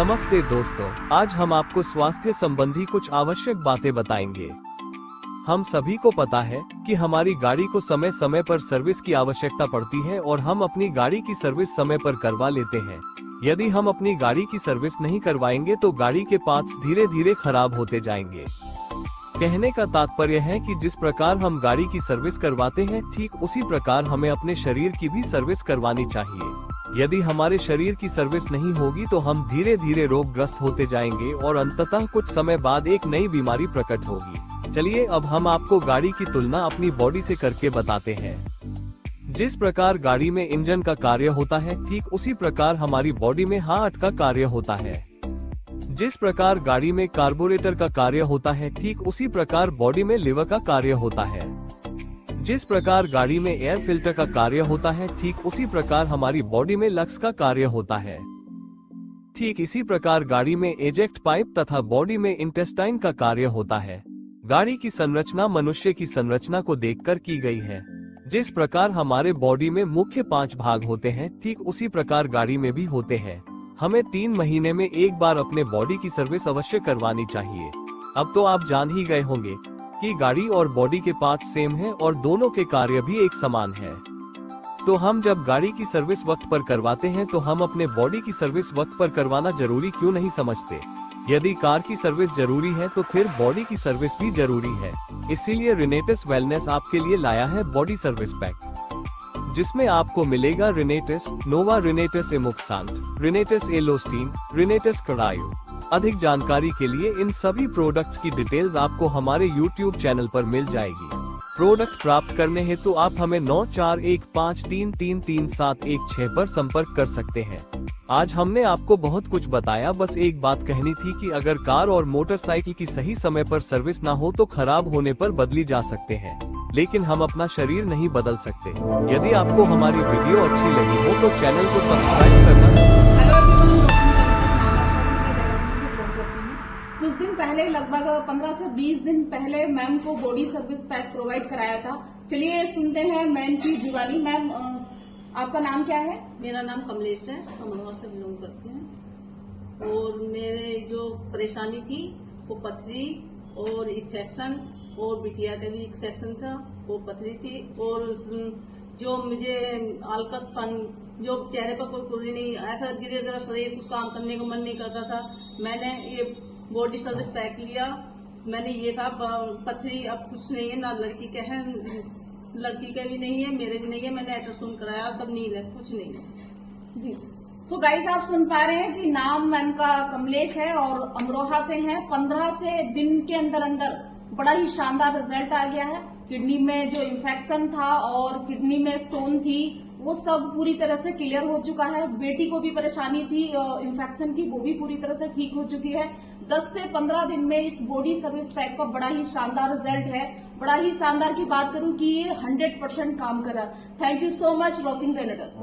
नमस्ते दोस्तों, आज हम आपको स्वास्थ्य संबंधी कुछ आवश्यक बातें बताएंगे। हम सभी को पता है कि हमारी गाड़ी को समय समय पर सर्विस की आवश्यकता पड़ती है और हम अपनी गाड़ी की सर्विस समय पर करवा लेते हैं। यदि हम अपनी गाड़ी की सर्विस नहीं करवाएंगे तो गाड़ी के पार्ट्स धीरे धीरे खराब होते जाएंगे। कहने का तात्पर्य है कि जिस प्रकार हम गाड़ी की सर्विस करवाते हैं, ठीक उसी प्रकार हमें अपने शरीर की भी सर्विस करवानी चाहिए। यदि हमारे शरीर की सर्विस नहीं होगी तो हम धीरे धीरे रोगग्रस्त होते जाएंगे और अंततः कुछ समय बाद एक नई बीमारी प्रकट होगी। चलिए अब हम आपको गाड़ी की तुलना अपनी बॉडी से करके बताते हैं। जिस प्रकार गाड़ी में इंजन का कार्य होता है, ठीक उसी प्रकार हमारी बॉडी में हार्ट का कार्य होता है। जिस प्रकार गाड़ी में कार्बोरेटर का कार्य होता है, ठीक उसी प्रकार बॉडी में लिवर का कार्य होता है। जिस प्रकार गाड़ी में एयर फिल्टर का कार्य होता है, ठीक उसी प्रकार हमारी बॉडी में लक्स का कार्य होता है। ठीक इसी प्रकार गाड़ी में एजेक्ट पाइप तथा बॉडी में इंटेस्टाइन का कार्य होता है। गाड़ी की संरचना मनुष्य की संरचना को देखकर की गई है। जिस प्रकार हमारे बॉडी में मुख्य 5 भाग होते हैं, ठीक उसी प्रकार गाड़ी में भी होते हैं। हमें 3 महीने में एक बार अपने बॉडी की सर्विस अवश्य करवानी चाहिए। अब तो आप जान ही गए होंगे कि गाड़ी और बॉडी के पार्ट्स सेम हैं और दोनों के कार्य भी एक समान है। तो हम जब गाड़ी की सर्विस वक्त पर करवाते हैं तो हम अपने बॉडी की सर्विस वक्त पर करवाना जरूरी क्यों नहीं समझते। यदि कार की सर्विस जरूरी है तो फिर बॉडी की सर्विस भी जरूरी है। इसीलिए रिनेटिस वेलनेस आपके लिए लाया है बॉडी सर्विस पैक, जिसमें आपको मिलेगा रिनेटिस नोवा, रिनेटिस एमोक्सांट, रिनेटिस एलोस्टीन, रिनेटिस क्रायो। अधिक जानकारी के लिए इन सभी प्रोडक्ट्स की डिटेल्स आपको हमारे YouTube चैनल पर मिल जाएगी। प्रोडक्ट प्राप्त करने हेतु आप हमें 9415333716 पर संपर्क कर सकते हैं। आज हमने आपको बहुत कुछ बताया, बस एक बात कहनी थी कि अगर कार और मोटरसाइकिल की सही समय पर सर्विस ना हो तो खराब होने पर बदली जा सकते हैं, लेकिन हम अपना शरीर नहीं बदल सकते। यदि आपको हमारी वीडियो अच्छी लगी हो तो चैनल को सब्सक्राइब करना। कुछ दिन पहले, लगभग 15 से 20 दिन पहले मैम को बॉडी सर्विस पैक प्रोवाइड कराया था। चलिए सुनते हैं मैम की जुबानी। मैम, आपका नाम क्या है? मेरा नाम कमलेश है, हम वहाँ से बिलोंग करते हैं। और मेरे जो परेशानी थी वो पथरी और इन्फेक्शन, और बिटिया का भी इन्फेक्शन था, वो पथरी थी, और जो मुझे आलकसपन, जो चेहरे पर कोई खुजली नहीं, ऐसा धीरे धीरे शरीर कुछ काम करने को मन नहीं करता था। मैंने ये बॉडी सर्विस पैक लिया। मैंने ये कहा पथरी अब कुछ नहीं है, ना लड़की का है, लड़की का भी नहीं है, मेरे भी नहीं है। मैंने अल्ट्रासाउंड कराया, सब नील है, कुछ नहीं है जी। तो गाइस, आप सुन पा रहे हैं कि नाम मैम का कमलेश है और अमरोहा से हैं। 15 से दिन के अंदर अंदर बड़ा ही शानदार रिजल्ट आ गया है। किडनी में जो इन्फेक्शन था और किडनी में स्टोन थी, वो सब पूरी तरह से क्लियर हो चुका है। बेटी को भी परेशानी थी इन्फेक्शन की, वो भी पूरी तरह से ठीक हो चुकी है। 10 से 15 दिन में इस बॉडी सर्विस पैक का बड़ा ही शानदार रिजल्ट है। बड़ा ही शानदार की बात करूं कि ये 100% काम करा। Thank you so much rocking रेनेटस।